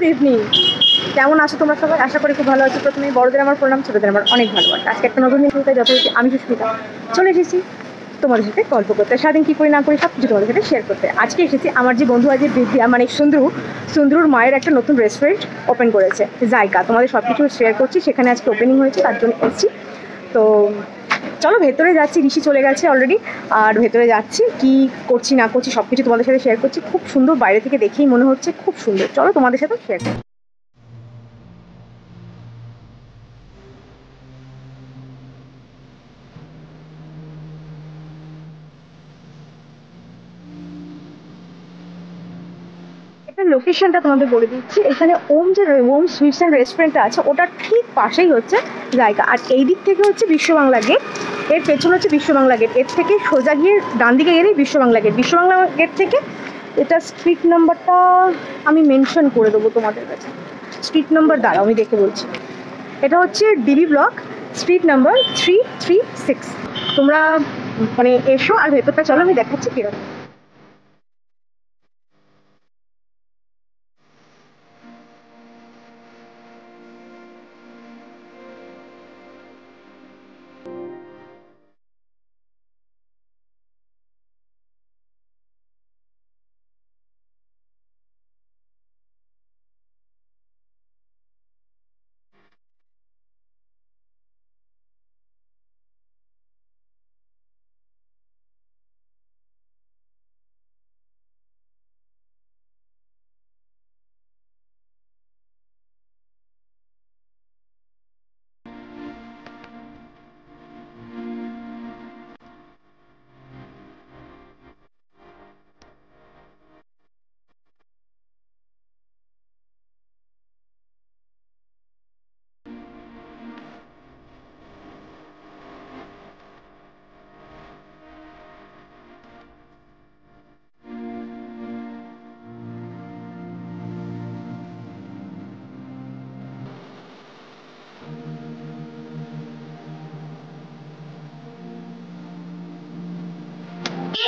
Good evening. কেমন আছো তোমরা সবাই? আশা করি খুব ভালো আছো। প্রথমে বড়দের আমার প্রণাম, ছোটদের আমার অনেক ভালোবাসা। আজকে একটা নতুন দিন যথারীতি আমি সুস্মিতা চলে এসেছি তোমাদের সাথে গল্প করতে, সারাদিন কী করি না করি সব কিছু তোমাদের সাথে শেয়ার করতে। আজকে এসেছি আমার যে বন্ধু আছে বিদ্যা, মানে সুন্দরুর মায়ের একটা নতুন রেস্টুরেন্ট ওপেন করেছে জায়গা। তোমাদের সব কিছু শেয়ার করছি, সেখানে আজকে ওপেনিং হয়েছে, তার জন্য এসেছি। তো চলো ভেতরে যাচ্ছি, ঋষি চলে গেছে অলরেডি, আর ভেতরে যাচ্ছি কি করছি না করছি সব কিছু তোমাদের সাথে শেয়ার করছি। খুব সুন্দর, বাইরে থেকে দেখেই মনে হচ্ছে খুব সুন্দর। চলো তোমাদের সাথে শেয়ার করছি। এটা লোকেশনটা তোমাদের বলে দিচ্ছি। এখানে ওম সুইটস অ্যান্ড রেস্টুরেন্টটা আছে, ওটার ঠিক পাশেই হচ্ছে জায়গা। আর এই দিক থেকে হচ্ছে বিশ্ব বাংলা গেট, এর পেছনে হচ্ছে বিশ্ব বাংলা গেট। এর থেকে সোজা গিয়ে ডান দিকে গেলেই বিশ্ব বাংলা গেট। বিশ্ব বাংলা গেট থেকে এটা স্ট্রিট নাম্বারটা আমি মেনশন করে দেবো তোমাদের কাছে। স্ট্রিট নাম্বার দাঁড়াও আমি দেখে বলছি। এটা হচ্ছে ডিবি ব্লক, স্ট্রিট নাম্বার 336। তোমরা মানে এসো আর ভেতরটা চলো, আমি দেখাচ্ছি কিরকম।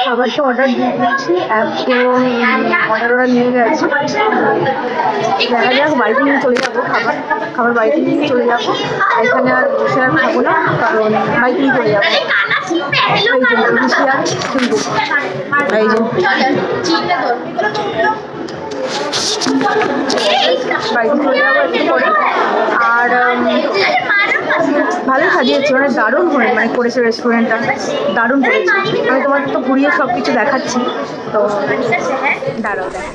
খাবারটা অর্ডার দিয়ে দিচ্ছি, অর্ডার নিয়ে গেছে। দেখা যাক, বাড়িতে নিয়ে চলে যাবো। খাবার বাড়িতে নিয়ে চলে যাবো। এখানে আর বসে আর খাবো না, কারণ বাড়িতে নিয়ে চলে যাবো। এই যে ঋষি আর সুন্দর, এই যে বাড়িতে চলে যাবো একটু করে। আর ভালোই সাজিয়েছে, মানে দারুণ করে মানে করেছে রেস্টুরেন্টটা, দারুণ করেছে। আমি তোমাদের তো ঘুরিয়ে সব কিছু দেখাচ্ছি, তো দাঁড়াও দেখ।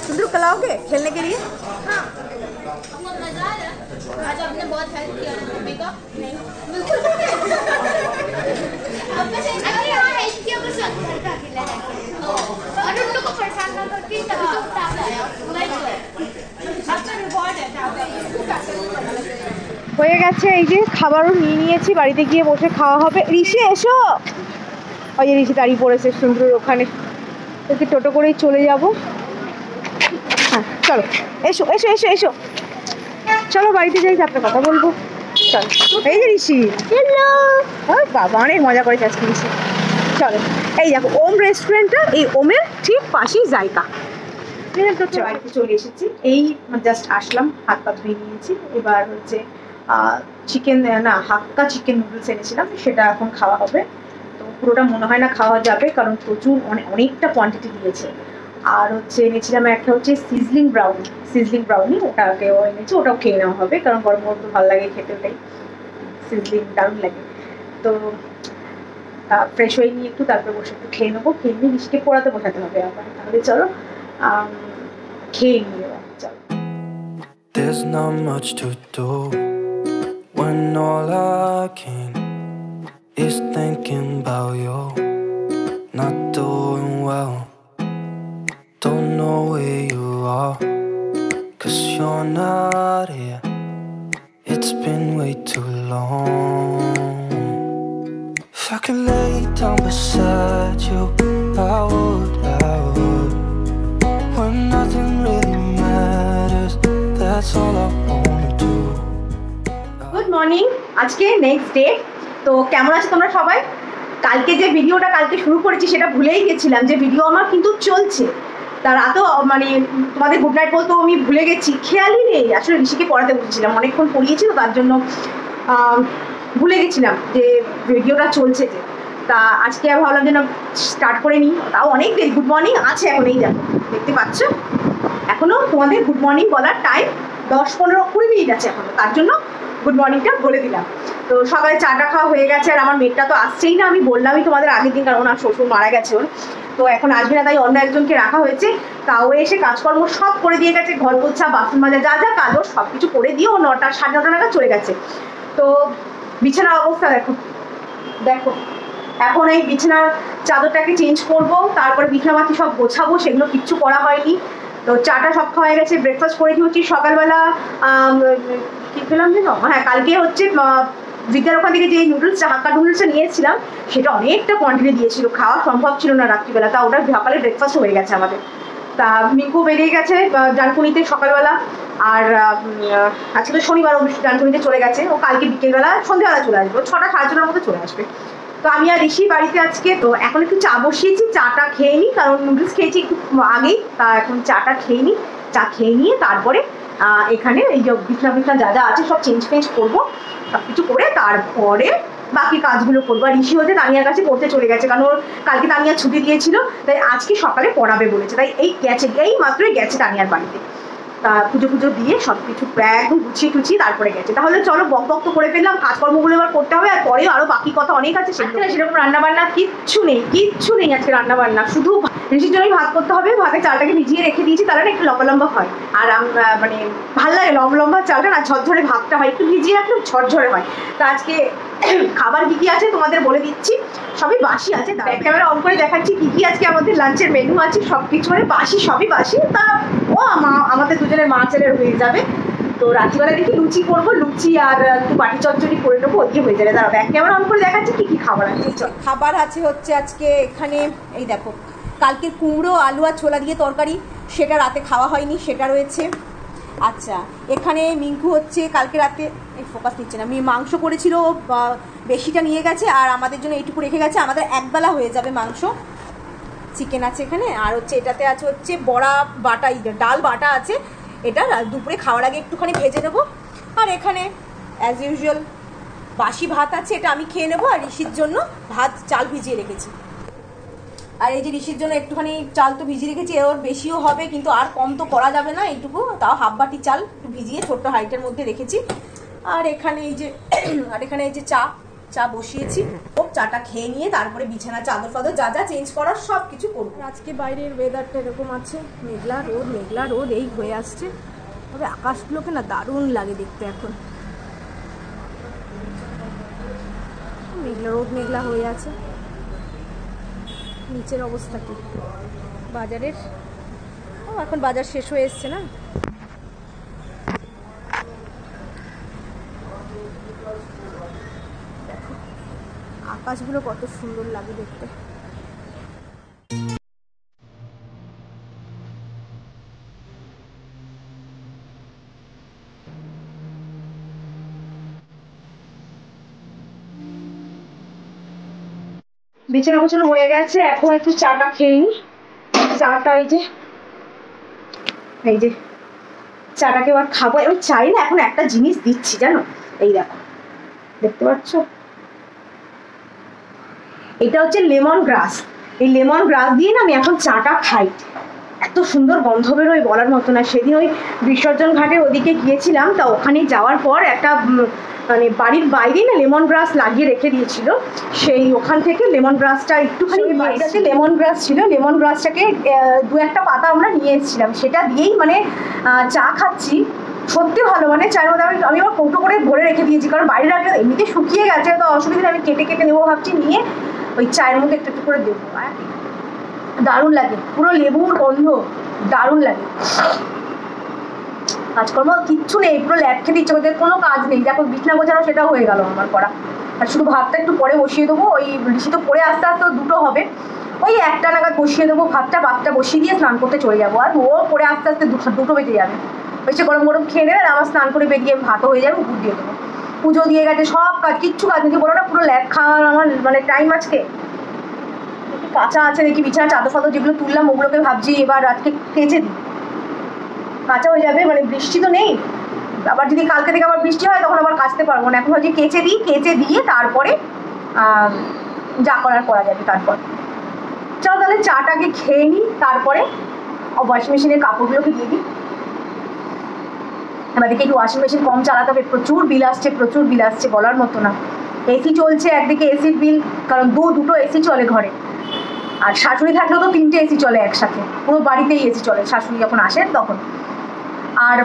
सुंदर खिलाओगे खेलने के लिए? आज आपने बहुत हेल्प किया ना मम्मी का। नहीं बिल्कुल आपने हेल्प किया, बस घर पे अकेले और उन लोगों को परेशान ना करके तभी तो टास्क आया। आपका रिवॉर्ड है হয়ে গেছে। এই যে খাবারও নিয়ে নিয়েছি, বাড়িতে গিয়ে বসে খাওয়া হবে। ঋষি এসো, ওই যে ঋষি দাঁড়িয়ে পড়েছে সুন্দর ওখানে। তোকে টোটো করেই চলে যাবো। হ্যাঁ চলো, এসো এসো এসো এসো, চলো বাড়িতে যাই, তারপরে কথা বলবো। চলো, এই যে ঋষি, হ্যালো। বাবা অনেক মজা করেছে আজকে ঋষি। চলো, এই দেখো ওম রেস্টুরেন্টটা, এই ওমের ঠিক পাশেই জায়গা। তো বাড়িতে চলে এসেছি, এই জাস্ট আসলাম, হাত পা ধুয়ে নিয়েছি। এবার হচ্ছে চিকেন না হাক্কা চিকেন নুডলস এনেছিলাম, সেটা এখন খাওয়া হবে। তো পুরোটা মনে হয় না খাওয়া যাবে, কারণ প্রচুর অনেকটা কোয়ান্টিটি দিয়েছে। আর হচ্ছে এনেছিলাম একটা হচ্ছে সিজলিং ব্রাউনি, ওটাকেও এনেছি, ওটাও খেয়ে নেওয়া হবে, কারণ গরম গরম তো ভালো লাগে খেতে, ওটাই সিজলিং দারুণ লাগে। তো ফ্রেশ হয়ে নিয়ে একটু তারপরে বসে একটু খেয়ে নেবো। খেয়ে নিয়ে ঋষিকে পড়াতে বসাতে হবে আবার, তাহলে চলো খেয়ে নিয়ে চলো। There's not much to do when all I can is thinking about you. Not doing well, don't know where you are, 'cause you're not here. It's been way too long. If I could lay down beside you, I would. When nothing really matters, that's all I wanna do. Good morning, আজকে next day. তো কেমন আছো তোমরা সবাই? কালকে যে ভিডিওটা কালকে শুরু করেছি সেটা ভুলেই গেছিলাম যে ভিডিও আমার কিন্তু চলছে। তার রাতেও মানে তোমাদের গুড নাইট বলতেও আমি ভুলে গেছি, খেয়ালই নেই। আসলে ঋষিকে পড়াতে বসেছিলাম, অনেকক্ষণ পড়িয়েছিল, তার জন্য ভুলে গেছিলাম যে ভিডিওটা চলছে যে। তা আজকে ভাবলাম যে না স্টার্ট করে নিই, তাও অনেক দেরি। গুড মর্নিং আছে এখন, এই দেখো দেখতে পাচ্ছ, এখনও তোমাদের গুড মর্নিং বলার টাইম 10-15-20 মিনিট আছে এখনো, তার জন্য গুড মর্নিংটা বলে দিলাম। তো সকালে চাটা খাওয়া হয়ে গেছে, আর আমার মেয়েটা তো আসছেই না, আমি বললামই তোমাদের আগের দিন, কারণ ওনার শ্বশুর মারা গেছে ওর, তো এখন আসবে না, তাই অন্য একজনকে রাখা হয়েছে। তাও এসে কাজকর্ম সব করে দিয়ে গেছে, ঘর পোছা বাসন মাজা যা যা কাজ ওর সব কিছু করে দিয়ে ও 9টা 9:30 নাগাদ চলে গেছে। তো বিছানার অবস্থা দেখো দেখো, এখন এই বিছানার চাদরটাকে চেঞ্জ করব, তারপরে বিছানাবাতি সব গোছাবো, সেগুলো কিচ্ছু করা হয়নি। তো চাটা সব খাওয়া হয়ে গেছে, ব্রেকফাস্ট করে দিয়েছি সকালবেলা। কি খেলাম যেন, হ্যাঁ কালকে হচ্ছে বিদ্যার ওখান থেকে যে নুডলসটা হাক্কা নুডলসটা নিয়েছিলাম, সেটা অনেকটা কোয়ান্টিটি দিয়েছিল, খাওয়া সম্ভব ছিল না রাত্রিবেলা, তা ওটা সকালে ব্রেকফাস্ট হয়ে গেছে আমাদের। তা মিঙ্কু বেরিয়ে গেছে ডানকুনিতে সকালবেলা, আর আজকে তো শনিবার, ডানকুনিতে চলে গেছে, ও কালকে বিকেলবেলা সন্ধ্যাবেলা চলে আসবে, 6টা 6:30 মধ্যে চলে আসবে। তো আমি আর ঋষি বাড়িতে আজকে। তো এখন একটু চা বসিয়েছি, চাটা খেয়ে নিই, কারণ নুডলস খেয়েছি একটু আগেই, তা এখন চাটা খেয়ে নিই। চা খেয়ে নিয়ে তারপরে এখানে এই যে বিছনা যা যা আছে সব চেঞ্জ ফেঞ্জ করবো, সব কিছু করে তারপরে বাকি কাজগুলো করবো। আর ঋষি হচ্ছে তানিয়ার কাছে পড়তে চলে গেছে, কারণ ওর কালকে তানিয়া ছুটি দিয়েছিল, তাই আজকে সকালে পড়াবে বলেছে, তাই এই গেছে, এই মাত্রই গেছে তানিয়ার বাড়িতে। তা পুজো দিয়ে সব কিছু একদম গুছিয়ে টুছিয়ে তারপরে গেছে। তাহলে চলো বক বক তো করে ফেললাম, কাজকর্মগুলো এবার করতে হবে, আর পরেও আরো বাকি কথা অনেক আছে। সেরকম রান্নাবান্না কিচ্ছু নেই আজকে রান্নাবান্না, শুধু ঋষির জন্যই ভাত করতে হবে। ভাতে চালটাকে ভিজিয়ে রেখে দিয়েছি, তাহলে না একটু লম্বা লম্বা হয়, আর মানে ভাল লাগে লম্বা লম্বা চালটা না, ঝরঝরে ভাতটা হয়, একটু ভিজিয়ে রাখলে ঝরঝরে হয়। তা আজকে খাবার কি আছে তোমাদের বলে দিচ্ছি, সবই বাসি আছে। ক্যামেরা অন করে দেখাচ্ছি কি আজকে আমাদের লাঞ্চের মেনু আছে, সব কিছু মানে বাসি, সবই বাসি। তা ও আমাদের দুজনের মা ছেলের হয়ে যাবে। তো রাত্রিবেলা দেখি লুচি করবো, লুচি আর একটু বাটি চচ্চড়ি করে নেবো, ওই হয়ে যাবে। দাঁড়াও ব্যাক ক্যামেরা অন করে দেখাচ্ছি কি খাবার আছে। খাবার আছে হচ্ছে আজকে এখানে, এই দেখো কালকে কুমড়ো আলু আর ছোলা দিয়ে তরকারি, সেটা রাতে খাওয়া হয়নি, সেটা রয়েছে। আচ্ছা এখানে মিঙ্কু হচ্ছে কালকে রাতে, এই ফোকাস নিচ্ছে না, মাংস করেছিল, বেশিটা নিয়ে গেছে, আর আমাদের জন্য এইটুকু রেখে গেছে, আমাদের একবেলা হয়ে যাবে মাংস। চিকেন আছে এখানে, আর হচ্ছে এটাতে আছে হচ্ছে বড়া বাটা, ডাল বাটা আছে, এটা দুপুরে খাওয়ার আগে একটুখানি ভেজে নেবো। আর এখানে অ্যাজ ইউজুয়াল বাসি ভাত আছে, এটা আমি খেয়ে নেবো। আর ঋষির জন্য ভাত চাল ভিজিয়ে রেখেছি, আর এই যে ঋষির জন্য একটুখানি চাল তো ভিজিয়ে রেখেছি, ওর বেশিও হবে কিন্তু আর কম তো করা যাবে না, এইটুকু তাও হাফ বাটি চাল একটু ভিজিয়ে ছোট্ট হাইটের মধ্যে রেখেছি। আর এখানে এই যে চা বসিয়েছি, ও চাটা খেয়ে নিয়ে তারপরে বিছানা চাদর ফাদর যা যা চেঞ্জ করার সব কিছু করবো। আজকে বাইরের ওয়েদারটা এরকম আছে, মেঘলা রোদ এই হয়ে আসছে, তবে আকাশগুলোকে না দারুণ লাগে দেখতে। এখন মেঘলা হয়ে আছে। নিচের অবস্থা কি বাজারের, এখন বাজার শেষ হয়ে এসছে না। দেখো আকাশগুলো কত সুন্দর লাগে দেখতে। বিছানা গোছানো হয়ে গেছে, এখন একটু চাটা খেয়ে নিই। চাটা এই যে চাটাকে এবার খাবো। এবার চাই না এখন একটা জিনিস দিচ্ছি জানো, এই দেখো দেখতে পাচ্ছ, এটা হচ্ছে লেমন গ্রাস। এই লেমন গ্রাস দিয়ে না আমি এখন চাটা খাই, এত সুন্দর গন্ধ বেরোয় বলার মতো না। সেদিন ওই বিসর্জন ঘাটে ওদিকে গিয়েছিলাম, তা ওখানে যাওয়ার পর একটা মানে বাড়ির বাইরেই না লেমন গ্রাস লাগিয়ে রেখে দিয়েছিল, সেই ওখান থেকে লেমন গ্রাসটা একটুখানি, বাড়িটাতে লেমন গ্রাস ছিল, লেমন গ্রাসটাকে 2-1টা পাতা আমরা নিয়ে এসেছিলাম, সেটা দিয়েই মানে চা খাচ্ছি। সত্যি ভালো, মানে চায়ের মধ্যে আমি আমার কৌটো করে ভরে রেখে দিয়েছি, কারণ বাইরে রাখলে এমনিতে শুকিয়ে গেছে, তো অসুবিধা আমি কেটে নেবো ভাবছি, নিয়ে ওই চায়ের মধ্যে একটু করে দেবো। দারুণ লাগে, পুরো লেবুর গন্ধ, দারুণ লাগে। কাজকর্ম কিচ্ছু নেই, পুরো ল্যাব খেতে ইচ্ছে করতে, কোনো কাজ নেই। দেখো বিছনা গোছানো সেটাও হয়ে গেল আমার করা, আর শুধু ভাতটা একটু পরে বসিয়ে দেবো। ওই ঋষি তো পরে আস্তে আস্তে 2টো হবে, ওই 1টা নাগাদ বসিয়ে দেবো ভাতটা বসিয়ে দিয়ে স্নান করতে চলে যাবো, আর ও পরে আস্তে 2টো বেজে যাবে। ওই সে গরম খেয়ে নেবে, আর আমার স্নান করে বেরিয়ে ভাতও হয়ে যাবে, উপর দিয়ে দেবো। পুজো দিয়ে গেছে, সব কাজ, কিচ্ছু কাজ নাকি বলো না, পুরো ল্যাব খাওয়ার আমার মানে টাইম আজকে। কাঁচা আছে দেখি বিছানা চাদর ফাদর যেগুলো তুললাম ওগুলোকে ভাবছি এবার আজকে কেচে দিই, কাঁচা হয়ে যাবে, মানে বৃষ্টি তো নেই, আবার যদি কালকে থেকে আবার বৃষ্টি হয় তখন আবার কাচতে পারবো না। এখন ভাবছি কেচে দিই, কেচে দিয়ে তারপরে যা করার করা যাবে। তারপর চলো তাহলে চাটাকে খেয়ে নিই, তারপরে ওয়াশিং মেশিনের কাপড়গুলোকে দিয়ে দিই। আমাদেরকে একটু ওয়াশিং মেশিন কম চালাতে হবে, প্রচুর বিল আসছে, প্রচুর বিল আসছে বলার মতো না। এসি চলছে একদিকে, এসির বিল, কারণ দুটো এসি চলে ঘরে, আর শাশুড়ি থাকলেও তো 3টে এসি চলে একসাথে, পুরো বাড়িতেই এসি চলে শাশুড়ি যখন আসেন তখন। আর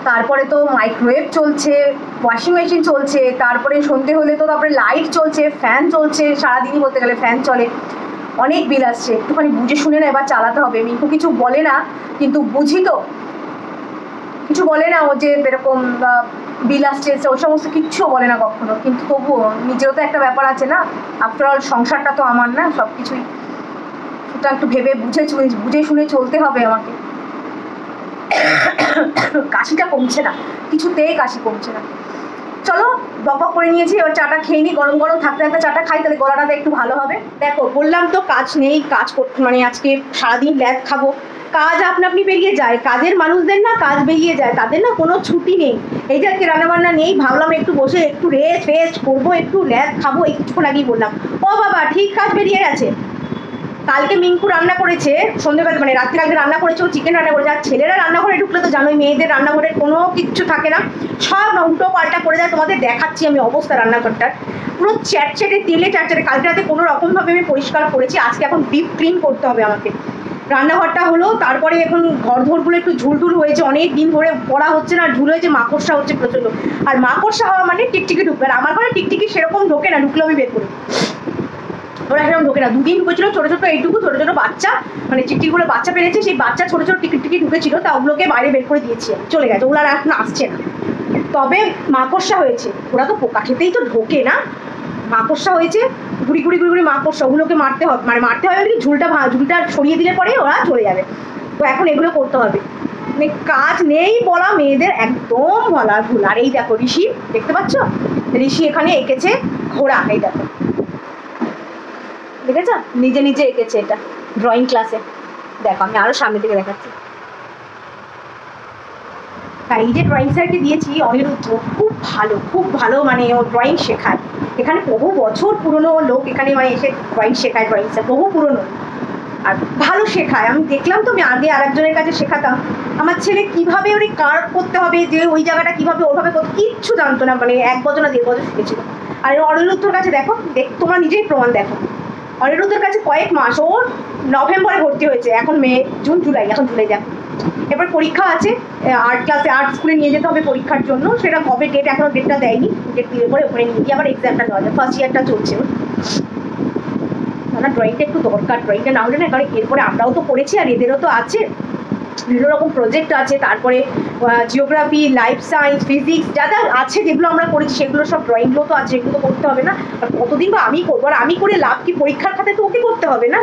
তারপরে তো মাইক্রোওয়েভ চলছে, ওয়াশিং মেশিন চলছে, তারপরে সন্ধে হলে তো তারপরে লাইট চলছে, ফ্যান চলছে, সারাদিনই বলতে গেলে ফ্যান চলে, অনেক বিল আসছে। একটুখানি বুঝে শুনে না এবার চালাতে হবে। মিকু কিছু বলে না, কিন্তু বুঝি তো, কিছু বলে না ও যে এরকম বিল আসছে ওই সমস্ত কিচ্ছুও বলে না কখনো, কিন্তু তবুও নিজেরও তো একটা ব্যাপার আছে না, আফটার অল সংসারটা তো আমার না, সব কিছুই সেটা একটু ভেবে বুঝে শুনে চলতে হবে আমাকে। কাশিটা কমছে না, কিছুতেই কাশি কমছে না। চলো বক বক করে নিয়েছি, এবার চাটা খেয়ে নিই, গরম গরম থাকতে থাকতে চাটা খাই, তাহলে গলাটা একটু ভালো হবে। দেখো বললাম তো কাজ নেই, কাজ করতে মানে আজকে সারাদিন ল্যাদ খাবো, কাজ আপনা আপনি বেরিয়ে যায়, কাজের মানুষদের না কাজ বেরিয়ে যায়, তাদের না কোনো ছুটি নেই। এই যে আজকে রান্নাবান্না নেই, ভাবলাম একটু বসে একটু রেস্ট করবো, একটু ল্যাদ খাবো, এই কিছুক্ষণ আগেই বললাম। ও বাবা ঠিক কাজ বেরিয়ে গেছে। কালকে মিঙ্কু রান্না করেছে সন্ধ্যেবেলা, মানে রাত্রি আগে রান্না করেছে, ও চিকেন রান্না করেছে। আর ছেলেরা রান্নাঘরে ঢুকলে তো জানোই মেয়েদের রান্নাঘরের কোনো কিচ্ছু থাকে না, সব উল্টো পাল্টা করে দেয়। তোমাদের দেখাচ্ছি আমি অবস্থা রান্নাঘরটার, পুরো চ্যাটচ্যাটে তেলে চ্যাটচ্যাটে। কালকে রাতে কোনো রকমভাবে আমি পরিষ্কার করেছি, আজকে এখন ডিপ ক্লিন করতে হবে আমাকে। রান্নাঘরটা হলো, তারপরে এখন ঘরধরগুলো একটু ঝুলঝুল হয়েছে, অনেক দিন ধরে পড়া হচ্ছে না, ঝুল হয়েছে, মাকড়সা হচ্ছে প্রচণ্ড। আর মাকড়সা হওয়া মানে টিকটিকি ঢুকবে, আর আমার ঘরে টিকটিকি সেরকম ঢোকে না, ঢুকলে আমি বের করি, ওরা সেরকম ঢোকে না। 2 দিন ঢুকেছিল ছোটো ছোটো, এইটুকু ছোটো ছোটো বাচ্চা, মানে চিকটিগুলো বাচ্চা পেরেছে, সেই বাচ্চা ছোটো ছোটো টিকি ঢুকেছিল, তা ওগুলোকে বাইরে বের করে দিয়েছি, চলে গেছে, ওগুলো আর এখন আসছে না। তবে মাকড়সা হয়েছে, ওরা তো পোকা খেতেই তো ঢোকে না, মাকড়সা হয়েছে, গুড়ি মাকড়সা, ওগুলোকে মারতে হবে, মানে মারতে হবে কি ঝুলটা সরিয়ে দিলে পরে ওরা চলে যাবে। তো এখন এগুলো করতে হবে, মানে কাজ নেই বলা মেয়েদের একদম বলা ভুল। আর এই দেখো ঋষি, দেখতে পাচ্ছ ঋষি এখানে এঁকেছে ঘোড়া, এই দেখো দেখেছ, নিজে নিজে এঁকেছে এটা ড্রয়িং ক্লাসে। দেখো আমি আরো সামনে থেকে দেখাচ্ছি। তাই এই যে ড্রয়িং স্যারকে দিয়েছি অনিরুদ্ধ, খুব ভালো মানে ও ড্রয়িং শেখায়। এখানে বহু বছর পুরনো লোক এখানে মানে এসে ড্রয়িং শেখায়, ড্রয়িং স্যার বহু পুরনো, আর ভালো শেখায়। আমি দেখলাম তো, আমি আগে আরেকজনের কাছে শেখাতাম, আমার ছেলে কীভাবে ওই কার্ভ করতে হবে, যে ওই জায়গাটা কীভাবে ওভাবে করতে কিচ্ছু জানতো না, মানে 1 বছর না 1.5 বছর শিখেছিল। আর অনিরুদ্ধর কাছে দেখো, তোমরা নিজেই প্রমাণ দেখো, অনিরুদ্ধের কাছে কয়েক মাস, ও নভেম্বরে ভর্তি হয়েছে, এখন মে জুন জুলাই, এখন জুলাই দেখো। এবার পরীক্ষা আছে, আর্ট ক্লাসে আর্ট স্কুলে নিয়ে যেতে হবে পরীক্ষার জন্য, সেটা কবে ডেট এখনো ডেটটা দেয়নি, ডেট দিলে পরে ওখানে নিয়ে গিয়ে আবার এক্সামটা দেওয়া যায়। ফার্স্ট ইয়ারটা চলছে, না ড্রয়িংটা একটু দরকার, ড্রয়িংটা না হলে না, কারণ এরপরে আমরাও তো পড়েছি আর এদেরও তো আছে, বিভিন্ন রকম প্রজেক্ট আছে, তারপরে জিওগ্রাফি, লাইফ সায়েন্স, ফিজিক্স যা যা আছে যেগুলো আমরা করেছি সেগুলো সব ড্রয়িংগুলো তো আছে, এগুলো তো করতে হবে না। আর কতদিন বা আমি করবো, আর আমি করে লাভ কি, পরীক্ষার খাতে তো ওকে করতে হবে না,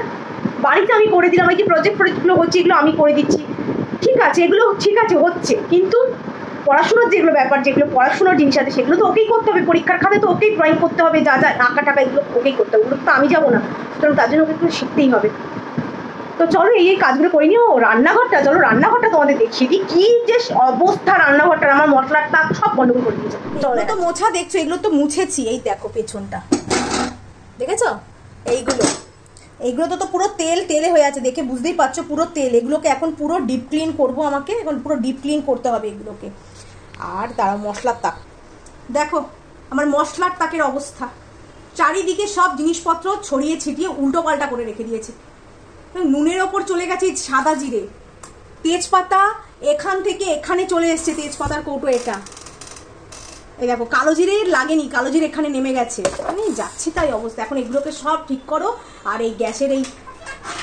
বাড়িতে আমি করে দিলাম, এই যে প্রজেক্টগুলো হচ্ছে এগুলো আমি করে দিচ্ছি, ঠিক আছে, এগুলো ঠিক আছে হচ্ছে, কিন্তু পড়াশোনার যেগুলো ব্যাপার, যেগুলো পড়াশোনার জিনিস আছে সেগুলো তো ওকেই করতে হবে, পরীক্ষার খাতে তো ওকেই ড্রয়িং করতে হবে, যা যা আঁকা টাকা এগুলো ওকেই করতে হবে, ওগুলো তো আমি যাবো না, সুতরাং তার জন্য ওকে একটু শিখতেই হবে। তো চলো এই কাজগুলো করে নিও। রান্নাঘরটা, চলো রান্নাঘরটা তোমাদের দেখিয়ে দিই, কি যে অবস্থা রান্নাঘরটার, আমার মশলার তাক সব গন্ডগোল করে দিয়েছে। চলো তো মোছা দেখছো, এগুলো তো মুছেছি, এই দেখো পেছনটা দেখেছো, এইগুলো তো পুরো তেলে হয়ে আছে, দেখে বুঝতেই পারছো পুরো তেল। এগুলোকে এখন পুরো ডিপ ক্লিন করবো, আমাকে এখন পুরো ডিপ ক্লিন করতে হবে এগুলোকে। আর তারা মশলার তাক দেখো, আমার মশলার তাকের অবস্থা, চারিদিকে সব জিনিসপত্র ছড়িয়ে ছিটিয়ে উল্টো পাল্টা করে রেখে দিয়েছে। নুনের ওপর চলে গেছে সাদা জিরে, তেজপাতা এখান থেকে এখানে চলে এসছে, তেজপাতার কৌটো এটা, এই দেখো কালো জিরে লাগেনি, কালো জিরে এখানে নেমে গেছে, আমি যাচ্ছি তাই অবস্থা। এখন এগুলোকে সব ঠিক করো, আর এই গ্যাসের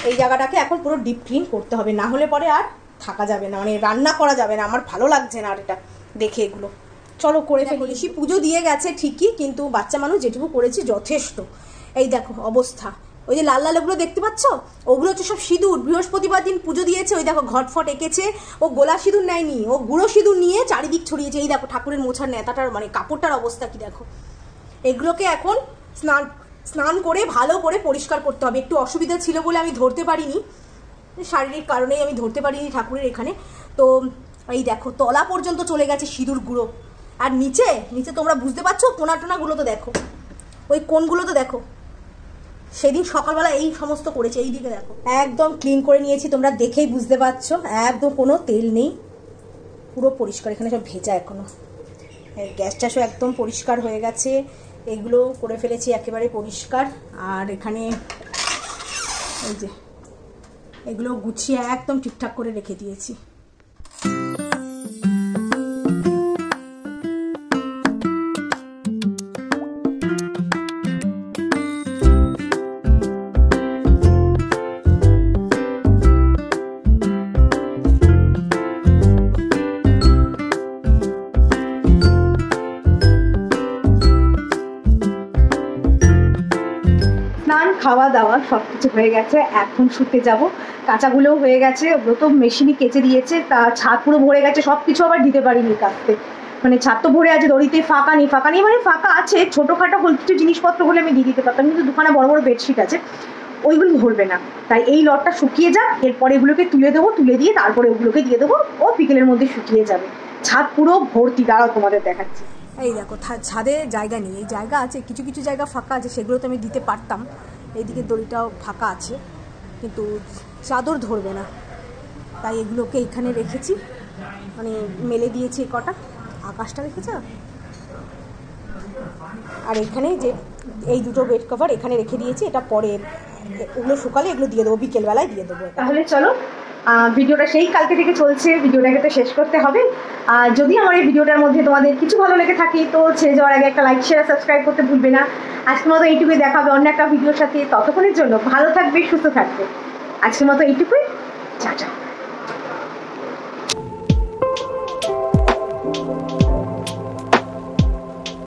এই জায়গাটাকে এখন পুরো ডিপ ক্লিন করতে হবে, না হলে পরে আর থাকা যাবে না, মানে রান্না করা যাবে না, আমার ভালো লাগছে না আর এটা দেখে। এগুলো চলো করে ফেলি। পুজো দিয়ে গেছে ঠিকই, কিন্তু বাচ্চা মানুষ যেটুকু করেছি যথেষ্ট। এই দেখো অবস্থা, ওই যে লাল লাল ওগুলো দেখতে পাচ্ছ, ওগুলো হচ্ছে সব সিঁদুর। বৃহস্পতিবার দিন পুজো দিয়েছে, ওই দেখো ঘটফট এঁকেছে। ও গোলা সিঁদুর নেয়নি, ও গুঁড়ো সিঁদুর নিয়ে চারিদিক ছড়িয়েছে। এই দেখো ঠাকুরের মোছার নেতাটার মানে কাপড়টার অবস্থা কি দেখো। এগুলোকে এখন স্নান করে ভালো করে পরিষ্কার করতে হবে। একটু অসুবিধা ছিল বলে আমি ধরতে পারিনি, শারীরিক কারণেই আমি ধরতে পারিনি ঠাকুরের এখানে। তো এই দেখো তলা পর্যন্ত চলে গেছে সিঁদুর গুঁড়ো। আর নিচে নিচে তোমরা বুঝতে পারছো কোনা টোনাগুলো তো দেখো, ওই কোনগুলো তো দেখো। সেদিন সকালবেলা এই সমস্ত করেছে। এই দিকে দেখো একদম ক্লিন করে নিয়েছি, তোমরা দেখেই বুঝতে পারছো একদম কোনো তেল নেই, পুরো পরিষ্কার। এখানে সব ভেজা এখনো। গ্যাস ট্যাসও একদম পরিষ্কার হয়ে গেছে, এগুলো করে ফেলেছি একেবারে পরিষ্কার। আর এখানে এই যে এগুলো গুছিয়ে একদম ঠিকঠাক করে রেখে দিয়েছি। স্নান খাওয়া দাওয়া সব কিছু হয়ে গেছে, এখন শুতে যাব। কাঁচাগুলোও হয়ে গেছে, ওগুলো তো মেশিনই কেচে দিয়েছে। তা ছাদ পুরো ভরে গেছে, সব কিছু আবার দিতে পারিনি কাচতে। মানে ছাদ তো ভরে আছে, দড়িতে ফাঁকা নেই। ফাঁকা নেই মানে ফাঁকা আছে, ছোটোখাটো কিছু জিনিসপত্র হলে আমি দিয়ে দিতে পারতাম, কিন্তু দুখানা বড় বড় বেডশিট আছে, ওইগুলো ধরবে না। তাই এই লটটা শুকিয়ে যাক, এরপরে এগুলোকে তুলে দেবো, তুলে দিয়ে তারপরে ওগুলোকে দিয়ে দেবো, ও বিকেলের মধ্যে শুকিয়ে যাবে। ছাদ পুরো ভর্তি, দাঁড়াও তোমাদের দেখাচ্ছি। এই দেখো ছাদে জায়গা নেই, এই জায়গা আছে, কিছু কিছু জায়গা ফাঁকা আছে, সেগুলো তো আমি দিতে পারতাম। এইদিকে দড়িটাও ফাঁকা আছে, কিন্তু চাদর ধরবে না, তাই এগুলোকে এখানে রেখেছি, মানে মেলে দিয়েছি কটা। আকাশটা রেখেছ, আর এখানে যে এই দুটো বেড কভার এখানে রেখে দিয়েছি, এটা পরে ওগুলো শুকালে এগুলো দিয়ে দেবো, বিকেলবেলায় দিয়ে দেবো। তাহলে চলো, ভিডিওটা সেই কালকে থেকে চলছে, ভিডিওটাকে তো শেষ করতে হবে। আর যদি আমার এই ভিডিওটার মধ্যে তোমাদের কিছু ভালো লেগে থাকে তো ছেড়ে যাওয়ার আগে একটা লাইক শেয়ার সাবস্ক্রাইব করতে ভুলবে না। আজকের মতো এইটুকুই, দেখা হবে অন্য একটা ভিডিওর সাথে। ততক্ষণের জন্য ভালো থাকবে, সুস্থ থাকবে। আজকের মতো এইটুকুই, টাটা।